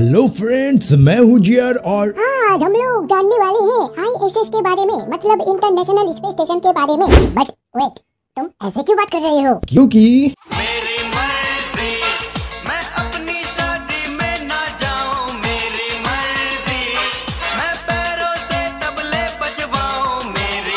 Hello friends, मैं हूँ जियर और आज हम लोग जानने वाले हैं ISS के बारे में, मतलब इंटरनेशनल स्पेस स्टेशन के बारे में। बट वेट, तुम ऐसे क्यों बात कर रहे हो? क्योंकि मेरी मर्जी, मैं अपनी शादी में ना जाऊं। मेरी मर्जी, मैं पैरों से तबले बजवाऊं। मेरी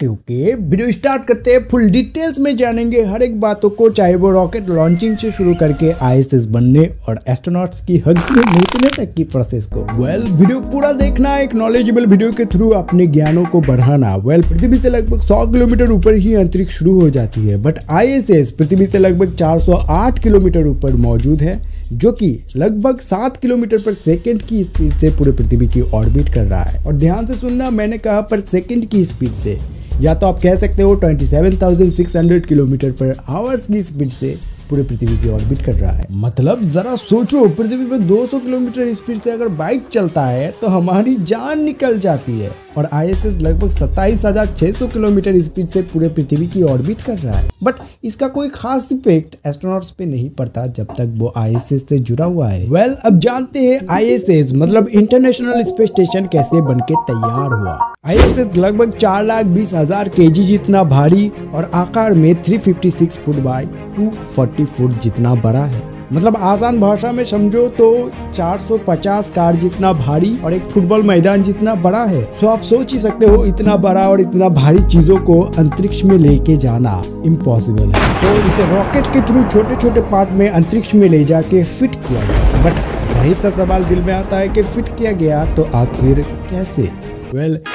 ओके वीडियो स्टार्ट करते हैं। फुल डिटेल्स में जानेंगे हर एक बातों को, चाहे वो रॉकेट लॉन्चिंग से शुरू करके ISS बनने और एस्ट्रोनॉट्स की हग में लेटने तक की प्रोसेस को। वीडियो पूरा देखना, एक नॉलेजेबल वीडियो के थ्रू अपने ज्ञानों को बढ़ाना। पृथ्वी से लगभग 100 किलोमीटर ऊपर ही अंतरिक्ष शुरू हो जाती है, बट ISS पृथ्वी से लगभग 408 किलोमीटर ऊपर मौजूद है, जो कि लगभग 7 किलोमीटर पर सेकंड की स्पीड से पूरे पृथ्वी की ऑर्बिट कर रहा है। और ध्यान से सुनना, मैंने कहा पर सेकंड की स्पीड से, या तो आप कह सकते हो 27,600 किलोमीटर पर आवर्स की स्पीड से पूरे पृथ्वी की ऑर्बिट कर रहा है। मतलब जरा सोचो, पृथ्वी पर 200 किलोमीटर स्पीड से अगर बाइक चलता है तो हमारी जान निकल जाती है। और ISS लगभग 27,600 किलोमीटर स्पीड से पूरे पृथ्वी की ऑर्बिट कर रहा है। बट इसका कोई खास इफेक्ट एस्ट्रोनॉट्स पे नहीं पड़ता जब तक वो ISS से जुड़ा हुआ है। अब जानते हैं ISS मतलब इंटरनेशनल स्पेस स्टेशन कैसे बनके तैयार हुआ। ISS लगभग 4,20,000 kg जितना भारी और आकार में 356 फुट बाय 240 फुट जितना बड़ा है। मतलब आसान भाषा में समझो तो 450 कार जितना भारी और एक फुटबॉल मैदान जितना बड़ा है। सो आप सोच ही सकते हो, इतना बड़ा और इतना भारी चीजों को अंतरिक्ष में लेके जाना इम्पॉसिबल है। तो इसे रॉकेट के थ्रू छोटे छोटे पार्ट में अंतरिक्ष में ले जाके फिट किया गया। बट जाहिर सा सवाल दिल में आता है कि फिट किया गया तो आखिर कैसे?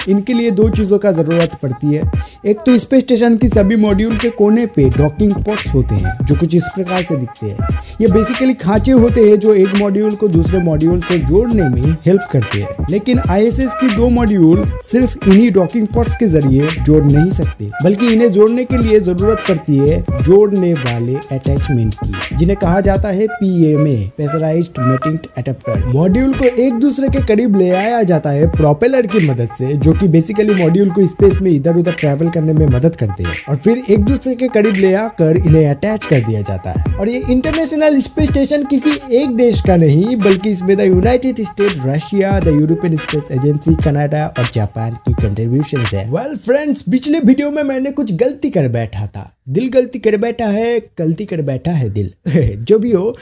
इनके लिए दो चीजों का जरूरत पड़ती है। एक तो स्पेस स्टेशन की सभी मॉड्यूल के कोने पे डॉकिंग पोर्ट्स होते हैं, जो कुछ इस प्रकार से दिखते हैं। ये बेसिकली खांचे होते हैं जो एक मॉड्यूल को दूसरे मॉड्यूल से जोड़ने में हेल्प करते हैं। लेकिन ISS की दो मॉड्यूल सिर्फ इन्हीं डॉकिंग पोर्ट्स के जरिए जोड़ नहीं सकते, बल्कि इन्हें जोड़ने के लिए जरूरत पड़ती है जोड़ने वाले अटैचमेंट की, जिन्हें कहा जाता है PMA, pressurised mating adapter. Module को एक दूसरे के करीब ले आया जाता है प्रोपेलर की मदद से, जो कि बेसिकली मॉड्यूल को स्पेस में इधर उधर ट्रैवल करने में मदद करते हैं। और फिर एक दूसरे के करीब ले आकर इन्हें अटैच कर दिया जाता है। और ये इंटरनेशनल स्पेस स्टेशन किसी एक देश का नहीं, बल्कि इसमें the United state, Russia, the European space agency, Canada और जापान की कंट्रीब्यूशन है। फ्रेंड्स, पिछले वीडियो में मैंने कुछ गलती कर बैठा था। दिल गलती कर बैठा है, गलती कर बैठा है दिल जो भी हो,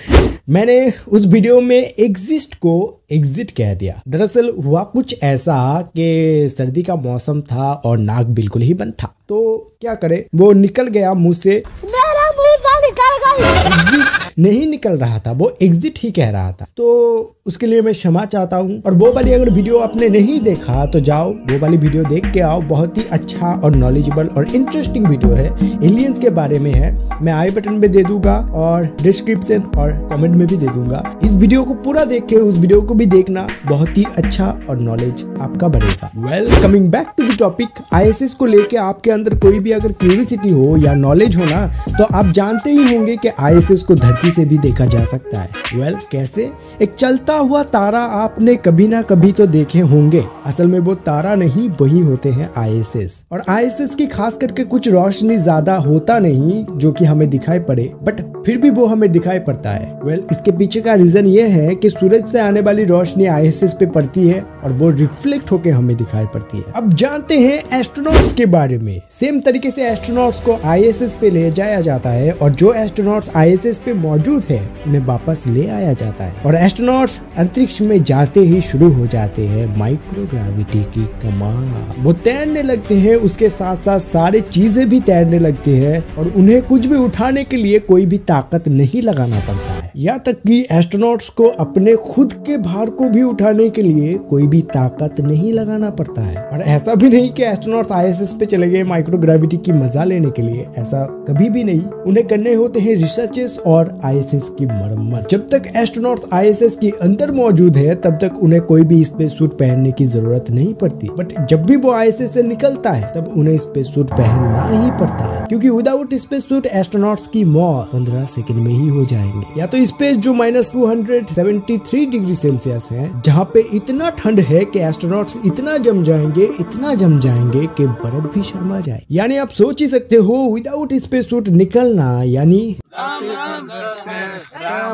मैंने उस वीडियो में एग्जिस्ट को एग्जिट कह दिया। दरअसल हुआ कुछ ऐसा कि सर्दी का मौसम था और नाक बिल्कुल ही बंद था, तो क्या करे, वो निकल गया मुंह से। मेरा मुंह से निकल गया। एग्जिस्ट नहीं निकल रहा था, वो एग्जिट ही कह रहा था। तो उसके लिए मैं क्षमा चाहता हूँ। और वो वाली अगर वीडियो आपने नहीं देखा तो जाओ वो वाली वीडियो देख के आओ। बहुत ही अच्छा और नॉलेजेबल और इंटरेस्टिंग वीडियो है, एलियंस के बारे में है। मैं आई बटन में दे दूंगा और डिस्क्रिप्शन और कमेंट में भी दे दूंगा। इस वीडियो को पूरा देख के उस वीडियो को भी देखना, बहुत ही अच्छा और नॉलेज आपका बढ़ेगा। Coming back to the topic, ISS को लेके आपके अंदर कोई भी अगर क्यूरियोसिटी हो या नॉलेज हो ना, तो आप जानते ही होंगे कि ISS को धरती से भी देखा जा सकता है। कैसे? एक चलता हुआ तारा आपने कभी ना कभी तो देखे होंगे। असल में वो तारा नहीं, वही होते हैं ISS। और ISS की खास करके कुछ रोशनी ज्यादा होता नहीं जो कि हमें दिखाई पड़े, बट फिर भी वो हमें दिखाई पड़ता है। इसके पीछे का रीजन ये है कि सूरज से आने वाली रोशनी ISS पे पड़ती है और वो रिफ्लेक्ट होके हमें दिखाई पड़ती है। अब जानते हैं एस्ट्रोनॉट्स के बारे में। सेम तरीके से एस्ट्रोनॉट्स को ISS पे ले जाया जाता है और जो एस्ट्रोनॉट्स ISS पे मौजूद है उन्हें वापस ले आया जाता है। और एस्ट्रोनॉट्स अंतरिक्ष में जाते ही शुरू हो जाते हैं माइक्रोग्रेविटी की कमाल। वो तैरने लगते हैं, उसके साथ साथ सारी चीजें भी तैरने लगती है और उन्हें कुछ भी उठाने के लिए कोई भी ताकत नहीं लगाना पड़ता है। यहाँ तक कि एस्ट्रोनॉट्स को अपने खुद के भार को भी उठाने के लिए कोई भी ताकत नहीं लगाना पड़ता है। और ऐसा भी नहीं कि एस्ट्रोनॉट्स ISS पे चले गए माइक्रोग्रेविटी की मजा लेने के लिए, ऐसा कभी भी नहीं। उन्हें करने होते हैं रिसर्चेस और ISS की मरम्मत। जब तक एस्ट्रोनॉट्स ISS के अंदर मौजूद है तब तक उन्हें कोई भी स्पेस सूट पहनने की जरूरत नहीं पड़ती, बट जब भी वो ISS से निकलता है तब उन्हें स्पेस सूट पहनना ही पड़ता है, क्योंकि विदाउट स्पेस सूट एस्ट्रोनॉट्स की मौत 15 सेकंड में ही हो जाएंगे। या तो स्पेस जो -273 डिग्री सेल्सियस है, जहाँ पे इतना ठंड है कि एस्ट्रोनॉट्स इतना जम जाएंगे कि बर्फ भी शर्मा जाए। यानी आप सोच ही सकते हो, विदाउट स्पेस सूट निकलना यानी राम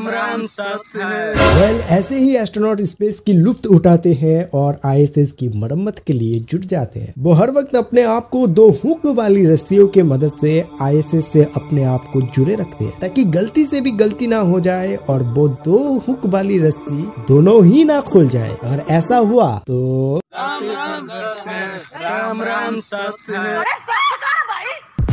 राम सत्य है। वेल ऐसे ही एस्ट्रोनॉट स्पेस की लुफ्त उठाते हैं और आईएसएस की मरम्मत के लिए जुट जाते हैं। वो हर वक्त अपने आप को 2 हुक वाली रस्सियों की मदद से आईएसएस से अपने आप को जुड़े रखते हैं ताकि गलती से भी गलती ना हो जाए और वो 2 हुक वाली रस्सी दोनों ही ना खुल जाए। अगर ऐसा हुआ तो राम राम सत्य है।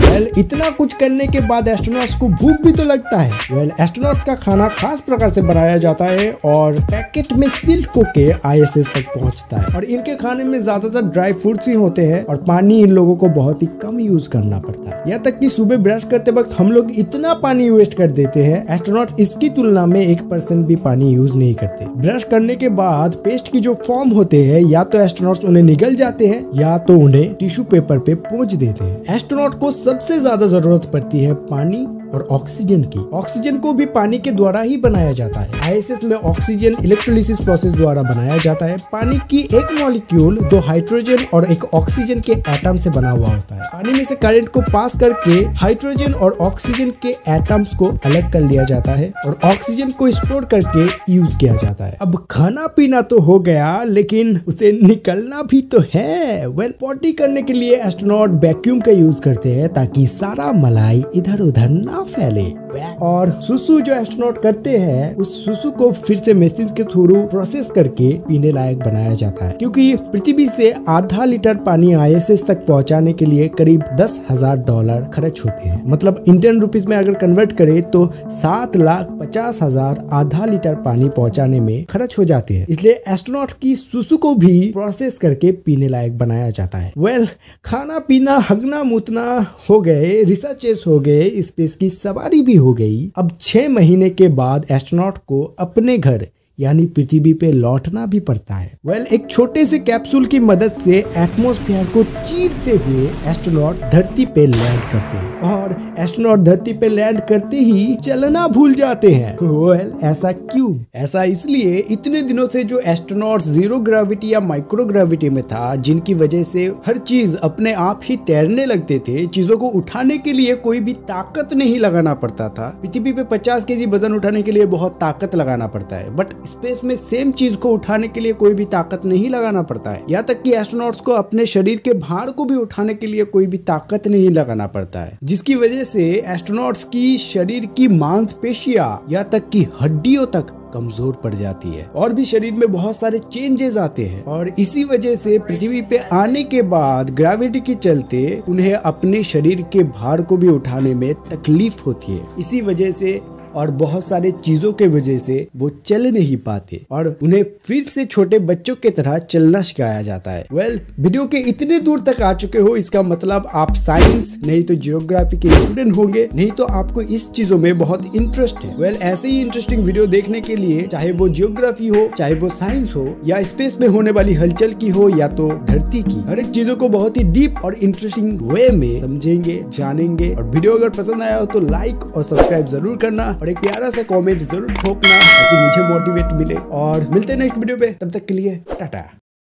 वेल इतना कुछ करने के बाद एस्ट्रोनॉट्स को भूख भी तो लगता है। वेल एस्ट्रोनॉट्स का खाना खास प्रकार से बनाया जाता है और पैकेट में सील होके आईएसएस तक पहुंचता है और इनके खाने में ज्यादातर ड्राई फ्रूट्स ही होते हैं और पानी इन लोगों को बहुत ही कम यूज करना पड़ता है। यहाँ तक कि सुबह ब्रश करते वक्त हम लोग इतना पानी वेस्ट कर देते हैं, एस्ट्रोनॉट इसकी तुलना में 1% भी पानी यूज नहीं करते। ब्रश करने के बाद पेस्ट की जो फॉर्म होते हैं या तो एस्ट्रोनॉट्स उन्हें निगल जाते हैं या तो उन्हें टिश्यू पेपर पे पोंछ देते हैं। एस्ट्रोनॉट को सबसे ज्यादा जरूरत पड़ती है पानी और ऑक्सीजन की। ऑक्सीजन को भी पानी के द्वारा ही बनाया जाता है। आईएसएस में ऑक्सीजन इलेक्ट्रोलिसिस प्रोसेस द्वारा बनाया जाता है। पानी की एक मॉलिक्यूल 2 हाइड्रोजन और 1 ऑक्सीजन के एटम से बना हुआ होता है। पानी में से करंट को पास करके हाइड्रोजन और ऑक्सीजन के एटम्स को अलग कर लिया जाता है और ऑक्सीजन को स्टोर करके यूज किया जाता है। अब खाना पीना तो हो गया, लेकिन उसे निकलना भी तो है। वेल पॉटी करने के लिए एस्ट्रोनॉट वैक्यूम का यूज करते हैं ताकि सारा मलाई इधर उधर ना फैले। और सुसु जो एस्ट्रोनॉट करते हैं उस सुसु को फिर से मशीन के थ्रू प्रोसेस करके पीने लायक बनाया जाता है, क्योंकि पृथ्वी से आधा लीटर पानी आईएसएस तक पहुंचाने के लिए करीब $10,000 खर्च होते हैं। मतलब इंडियन रुपीस में अगर कन्वर्ट करें तो 7,50,000 आधा लीटर पानी पहुंचाने में खर्च हो जाते हैं। इसलिए एस्ट्रोनॉट की सुसु को भी प्रोसेस करके पीने लायक बनाया जाता है। वेल खाना पीना हगना मुतना हो गए, रिसर्चेस हो गए, स्पेस की सवारी भी हो गई। अब 6 महीने के बाद एस्ट्रोनॉट को अपने घर यानी पृथ्वी पे लौटना भी पड़ता है। वेल एक छोटे से कैप्सूल की मदद से एटमॉस्फेयर को चीरते हुए एस्ट्रोनॉट धरती पे लैंड करते हैं और एस्ट्रोनॉट धरती पे लैंड करते ही चलना भूल जाते हैं। वेल ऐसा क्यों? ऐसा इसलिए इतने दिनों से जो एस्ट्रोनॉट जीरो ग्रेविटी या माइक्रो ग्रेविटी में था, जिनकी वजह से हर चीज अपने आप ही तैरने लगते थे, चीजों को उठाने के लिए कोई भी ताकत नहीं लगाना पड़ता था। पृथ्वी पे 50 केजी वजन उठाने के लिए बहुत ताकत लगाना पड़ता है, बट स्पेस में सेम चीज को उठाने के लिए कोई भी ताकत नहीं लगाना पड़ता है। यहाँ तक कि एस्ट्रोनॉट्स को अपने शरीर के भार को भी उठाने के लिए कोई भी ताकत नहीं लगाना पड़ता है, जिसकी वजह से एस्ट्रोनॉट्स की शरीर की मांसपेशियां यहाँ तक कि हड्डियों तक कमजोर पड़ जाती है और भी शरीर में बहुत सारे चेंजेस आते हैं। और इसी वजह से पृथ्वी पे आने के बाद ग्रेविटी के चलते उन्हें अपने शरीर के भार को भी उठाने में तकलीफ होती है। इसी वजह से और बहुत सारे चीजों के वजह से वो चल नहीं पाते और उन्हें फिर से छोटे बच्चों की तरह चलना सिखाया जाता है। वेल वीडियो के इतने दूर तक आ चुके हो, इसका मतलब आप साइंस नहीं तो जियोग्राफी के स्टूडेंट होंगे, नहीं तो आपको इस चीजों में बहुत इंटरेस्ट है। वेल ऐसे ही इंटरेस्टिंग वीडियो देखने के लिए, चाहे वो जियोग्राफी हो, चाहे वो साइंस हो, या स्पेस में होने वाली हलचल की हो, या तो धरती की, हर एक चीजों को बहुत ही डीप और इंटरेस्टिंग वे में समझेंगे, जानेंगे। और वीडियो अगर पसंद आया हो तो लाइक और सब्सक्राइब जरूर करना और एक प्यारा सा कमेंट जरूर ठोकना ताकि मुझे मोटिवेट मिले। और मिलते हैं नेक्स्ट वीडियो पे, तब तक के लिए टाटा।